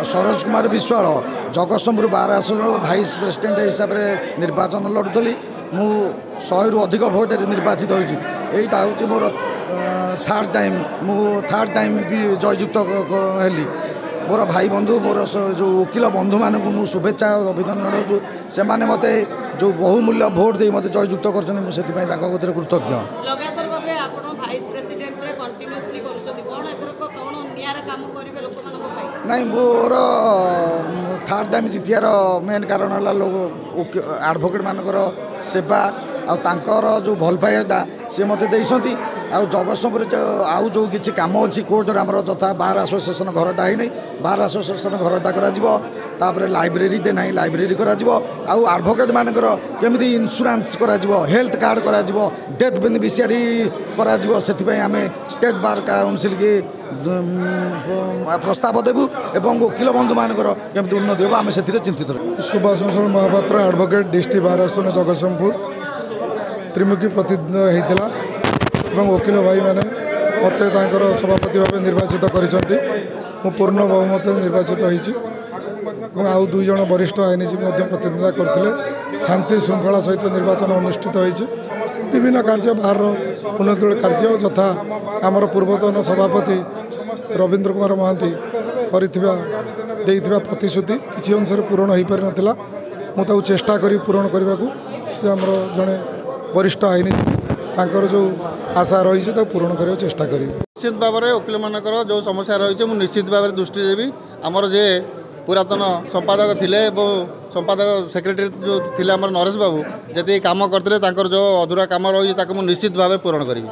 सरोज कुमार विश्वाल जगतसिंहपुर बार आसन vice president हिसाब से निर्वाचन लड़ुली मु 100 रु अधिक भोट निर्वाचित होती हूँ मोर थर्ड टाइम भी जययुक्त हेली मोर भाई बंधु मोर जो वकिल बंधु मानक मु शुभेच्छा और अभिनंदन जनाऊँ से मत जो बहुमूल्य भोट दे मत जययुक्त कर कृतज्ञ। नहीं मोर थर्ड टाइम जीतियार मेन कारण है लोग एडवोकेट मानकर सेवा आर जो भल पाइबा सी मत देती जगतसिंहपुर आउ जो किसी कम अच्छी कोर्टर आम जथा बार एसोसिएशन घरटा है बार एसोसिएशन घरटा कर लाइब्रेरी दे ना लाइब्रेरी आडभोकेट मानकर केमी इन्शुरांस हेल्थ कार्ड कर डेथ बेनिफिशियरी कर आम स्टेट बार काउंसिल की प्रस्ताव देवु एवं वकिल बंधु मानकर केमी उन्नति हो आम से चिंतित। Subhash Bhushan Mahapatra advocate district bar आसन जगतसिंहपुर त्रिमुखी प्रतिद्वंद होता और वकिल भाई मैंने मत सभापति भाव निर्वाचित कर पूर्ण बहुमत निर्वाचित होती आउ 2 जन वरिष्ठ आईनजीवी प्रतिद्वंदिता करते शांति श्रृंखला सहित निर्वाचन अनुष्ठित होती विभिन्न कार्य बाहर उन्नति कार्य यथा आमर पूर्वतन सभापति रवींद्र कुमार महांती कर प्रतिश्रुति किसी अंश पूरण हो पारि नाला मुझे चेष्टा करी पूरण करने को से आमर जड़े वरिष्ठ आईनजीवी तांकर जो आशा रही है पूरण करने चेष्टा करी। निश्चित भाव में वकिल मानकर जो समस्या रही है निश्चित भाव में दृष्टि देवी आमर जे पुरातन संपादक थिले संपादक सेक्रेटरी जो थिले आमर नरेश बाबू जी काम करते जो अधूरा काम रही निश्चित भाव में पूरण करी।